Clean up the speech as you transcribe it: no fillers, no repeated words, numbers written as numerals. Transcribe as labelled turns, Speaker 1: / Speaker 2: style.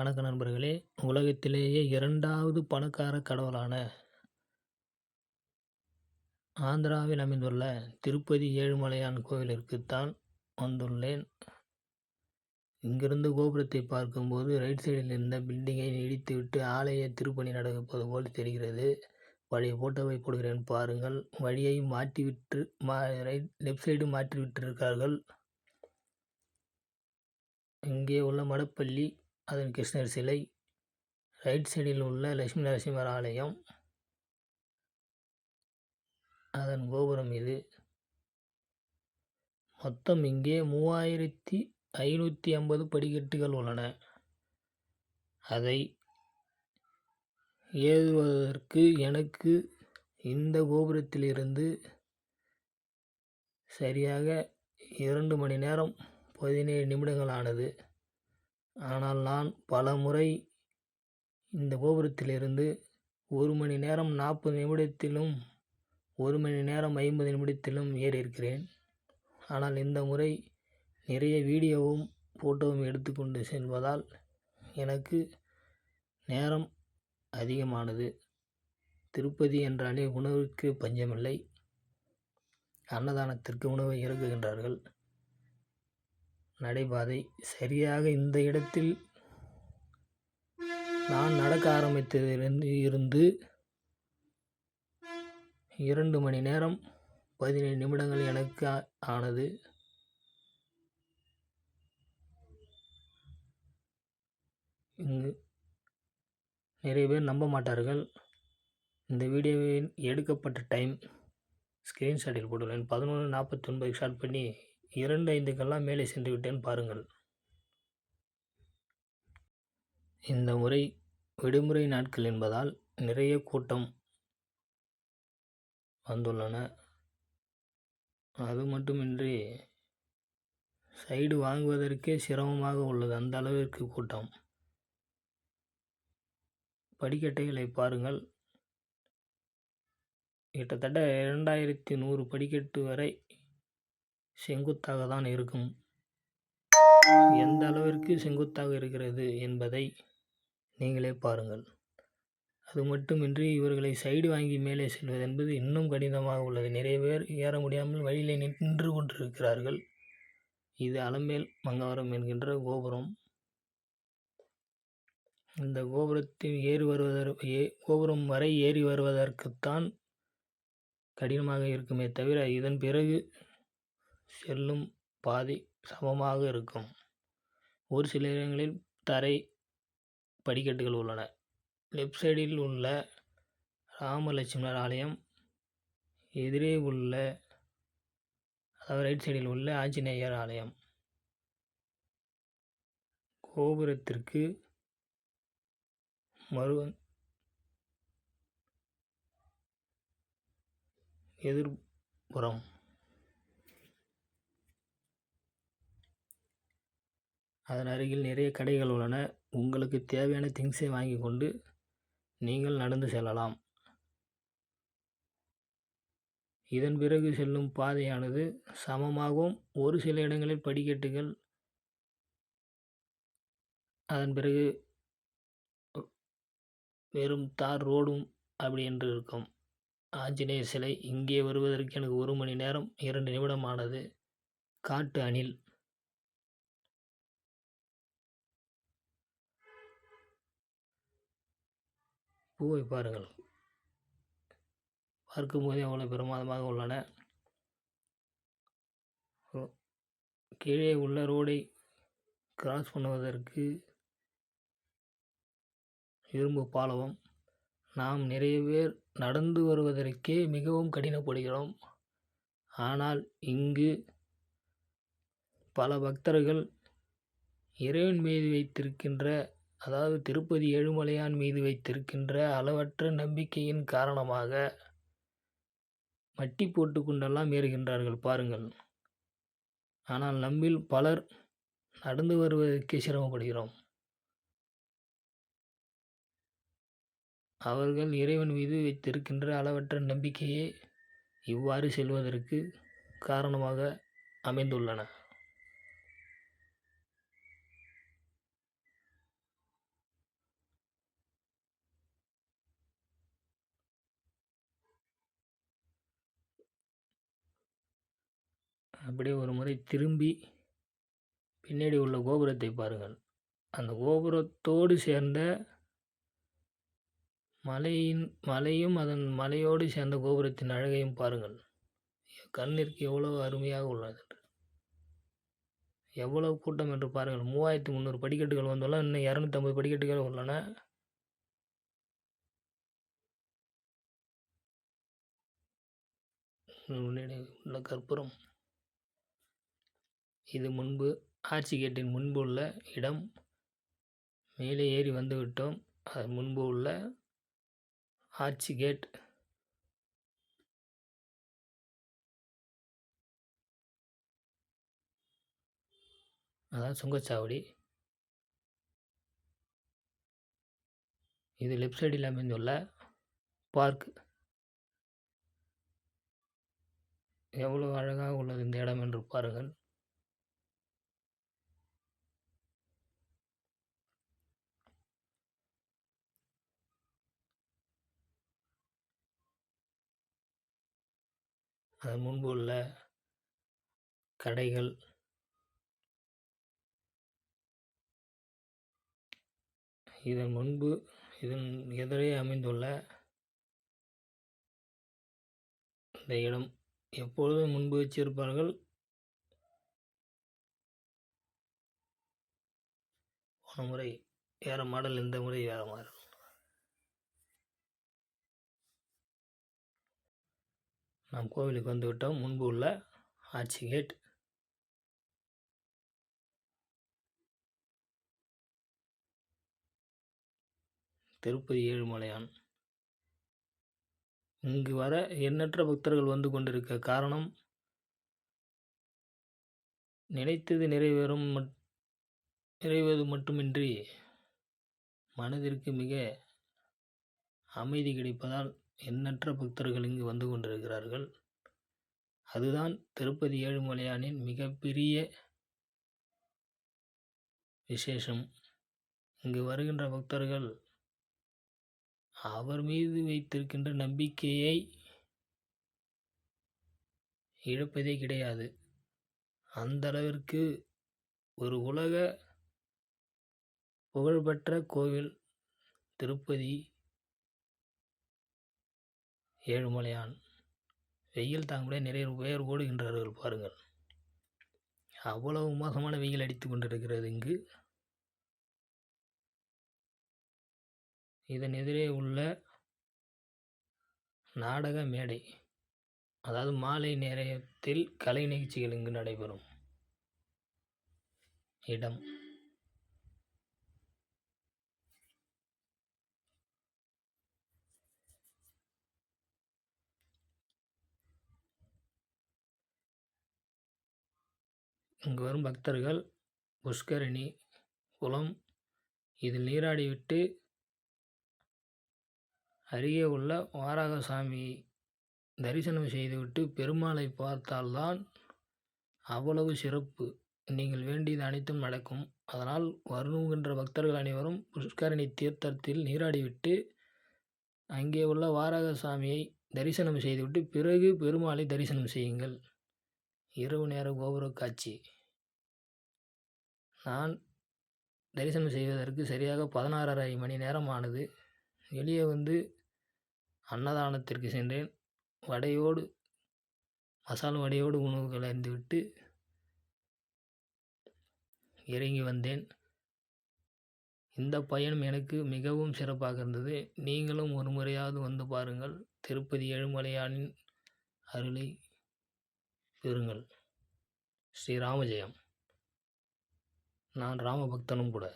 Speaker 1: வணக்க நண்பர்களே! உலகத்திலேயே 2வது பணக்கார கடவுளான ஆந்திராவில் அமைந்துள்ள திருப்பதி ஏழுமலையான் கோவிலிற்குத்தான் வந்துள்ளேன். இங்கிருந்து கோபுரத்தை பார்க்கும்போது ரைட் சைடில் இருந்த பில்டிங்கை இடித்துவிட்டு ஆலய திருப்பணி நடப்பது போல் தெரிகிறது. பழைய ஃபோட்டோவை போடுகிறேன் பாருங்கள். வழியை மாற்றிவிட்டு லெஃப்ட் சைடு மாற்றிவிட்டிருக்கிறார்கள். இங்கே உள்ள மடப்பள்ளி, அதன் கிருஷ்ணர் சிலை, ரைட் சைடில் உள்ள லட்சுமி நரசிம்மர் ஆலயம், அதன் கோபுரம் இது. மொத்தம் இங்கே 3550 படிக்கட்டுகள் உள்ளன. அதை ஏறுவதற்கு எனக்கு இந்த கோபுரத்திலிருந்து சரியாக 2 மணி நேரம் 17 நிமிடங்கள் ஆனது. ஆனால் நான் பல முறை இந்த கோபுரத்திலிருந்து 1 மணி நேரம் 40 நிமிடத்திலும் 1 மணி நேரம் 50 நிமிடத்திலும் ஏறியிருக்கிறேன். ஆனால் இந்த முறை நிறைய வீடியோவும் ஃபோட்டோவும் எடுத்துக்கொண்டு செல்வதால் எனக்கு நேரம் அதிகமானது. திருப்பதி என்றாலே உணவுக்கு பஞ்சமில்லை. அன்னதானத்திற்கு உணவை இறக்குகின்றார்கள். நடைபாதை சரியாக இந்த இடத்தில் நான் நடக்க ஆரம்பித்ததிலிருந்து 2 மணி நேரம் 17 நிமிடங்கள் எனக்கு ஆனது. இங்கு நிறைய பேர் நம்ப மாட்டார்கள். இந்த வீடியோவின் எடுக்கப்பட்ட டைம் ஸ்க்ரீன்ஷாட்டில் போட்டுள்ளேன். 11:49 ஸ்டார்ட் பண்ணி 2:05க்கெல்லாம் மேலே சென்று விட்டேன் பாருங்கள். இந்த முறை விடுமுறை நாட்கள் என்பதால் நிறைய கூட்டம் வந்துள்ளன. அது மட்டுமின்றி சைடு வாங்குவதற்கே சிரமமாக உள்ளது, அந்த அளவிற்கு கூட்டம். படிக்கட்டுகளை பாருங்கள். கிட்டத்தட்ட 2100 படிக்கட்டு வரை செங்குத்தாக தான் இருக்கும். எந்த அளவிற்கு செங்குத்தாக இருக்கிறது என்பதை நீங்களே பாருங்கள். அது மட்டுமின்றி இவர்களை சைடு வாங்கி மேலே செல்வது என்பது இன்னும் கடினமாக உள்ளது. நிறைய பேர் ஏற முடியாமல் வழியிலே நின்று கொண்டிருக்கிறார்கள். இது அலமேல் மங்கவரம் என்கின்ற கோபுரம். இந்த கோபுரத்தில் கோபுரம் வரை ஏறி வருவதற்குத்தான் கடினமாக இருக்குமே தவிர இதன் பிறகு செல்லும் பாதை சமமாக இருக்கும். ஒரு சில இடங்களில் தரை படிக்கட்டுகள் உள்ளன. லெஃப்ட் சைடில் உள்ள ராமலட்சுமணர் ஆலயம், எதிரே உள்ள அதாவது ரைட் சைடில் உள்ள ஆஞ்சநேயர் ஆலயம். கோபுரத்திற்கு எதிர்புறம் அதன் அருகில் நிறைய கடைகள் உள்ளன. உங்களுக்கு தேவையான திங்ஸை வாங்கி கொண்டு நீங்கள் நடந்து செல்லலாம். இதன் பிறகு செல்லும் பாதையானது சமமாகவும் ஒரு சில இடங்களில் படிக்கட்டுகள், அதன் பிறகு வெறும் தார் ரோடும் அப்படி என்று இருக்கும். ஆஞ்சநேயர் சிலை இங்கே வருவதற்கு எனக்கு 1 மணி நேரம் 2 நிமிடம் ஆனது. காட்டு அணில், பூவை பாருங்கள். பார்க்கும்போதே அவ்வளோ பிரமாதமாக உள்ளன. கீழே உள்ள ரோடை கிராஸ் பண்ணுவதற்கு இரும்பு பாலமும். நாம் நிறைய பேர் நடந்து வருவதற்கே மிகவும் கடினப்படுகிறோம். ஆனால் இங்கு பல பக்தர்கள் இறைவன் மீது வைத்திருக்கின்ற, அதாவது திருப்பதி ஏழுமலையான் மீது வைத்திருக்கின்ற அளவற்ற நம்பிக்கையின் காரணமாக மட்டி போட்டு கொண்டெல்லாம் ஏறுகின்றார்கள் பாருங்கள். ஆனால் நம்மில் பலர் நடந்து வருவதற்கே சிரமப்படுகிறோம். அவர்கள் இறைவன் மீது வைத்திருக்கின்ற அளவற்ற நம்பிக்கையே இவ்வாறு செல்வதற்கு காரணமாக அமைந்துள்ளன. அப்படியே ஒரு முறை திரும்பி பின்னாடி உள்ள கோபுரத்தை பாருங்கள். அந்த கோபுரத்தோடு சேர்ந்த மலையும் அதன் மலையோடு சேர்ந்த கோபுரத்தின் அழகையும் பாருங்கள். கண்ணிற்கு எவ்வளவு அருமையாக உள்ளது. எவ்வளவு கூட்டம் என்று பாருங்கள். 3300 படிக்கட்டுகள் வந்துள்ளன. இன்னும் 250 படிக்கட்டுகள் உள்ளன. உள்ள கற்பூரம். இது முன்பு ஆர்ச்சி கேட்டின் முன்பு உள்ள இடம். மேலே ஏறி வந்துவிட்டோம். அது முன்பு உள்ள ஆர்ச்சி கேட். அதான் சுங்கச்சாவடி. இது லெஃப்ட் சைடில் அமைந்துள்ள பார்க். எவ்வளவு அழகாக உள்ளது இந்த இடம் என்று பாருங்கள். அதன் முன்பு உள்ள கடைகள். இதன் முன்பு இதன் எதிரே அமைந்துள்ள இந்த இடம் எப்பொழுதும் முன்பு வச்சிருப்பார்கள். போன முறை வேறு மாடல், இந்த முறை வேறு மாடல். நாம் கோவிலுக்கு வந்துவிட்டோம். முன்பு உள்ள ஆர்ச்சி கேட். திருப்பதி ஏழுமலையான். இங்கு வர எண்ணற்ற பக்தர்கள் வந்து கொண்டிருக்க காரணம், நினைத்தது நிறைவேறுவது மட்டுமின்றி மனதிற்கு மிக அமைதி கிடைப்பதால் எண்ணற்ற பக்தர்கள் இங்கு வந்து கொண்டிருக்கிறார்கள். அதுதான் திருப்பதி ஏழுமலையானின் மிகப்பெரிய விசேஷம். இங்கு வருகின்ற பக்தர்கள் அவர் மீது வைத்திருக்கின்ற நம்பிக்கையை இழப்பதே கிடையாது. அந்த அளவிற்கு ஒரு உலக புகழ்பெற்ற கோவில் திருப்பதி ஏழுமலையான். வெயில் தாங்க நிறைய பேர் ஓடுகின்றார்கள் பாருங்கள். அவ்வளவு மோசமான வெயில் அடித்து கொண்டிருக்கிறது இங்கு. இதன் எதிரே உள்ள நாடக மேடை, அதாவது மாலை நேரத்தில் கலை நிகழ்ச்சிகள் இங்கு நடைபெறும் இடம். இங்கு வரும் பக்தர்கள் புஷ்கரணி குளம் இதில் நீராடிவிட்டு அருகே உள்ள வாராகசாமி தரிசனம் செய்துவிட்டு பெருமாளை பார்த்தால்தான் அவ்வளவு சிறப்பு. நீங்கள் வேண்டியது அனைத்தும் நடக்கும். அதனால் வருகின்ற பக்தர்கள் அனைவரும் புஷ்கரணி தீர்த்தத்தில் நீராடிவிட்டு அங்கே உள்ள வாராகசாமியை தரிசனம் செய்துவிட்டு பிறகு பெருமாளை தரிசனம் செய்யுங்கள். இரவு நேர கோபுர காட்சி. நான் தரிசனம் செய்வதற்கு சரியாக 16:30 மணி நேரம் ஆனது. வெளியே வந்து அன்னதானத்திற்கு சென்றேன். மசாலா வடையோடு உணவு கலந்துவிட்டு இறங்கி வந்தேன். இந்த பயணம் எனக்கு மிகவும் சிறப்பாக இருந்தது. நீங்களும் ஒரு முறையாவது வந்து பாருங்கள். திருப்பதி ஏழுமலையானின் அருளை பெறுங்கள். ஸ்ரீராம ஜெயம். நான் ராமபக்தனும் கூட.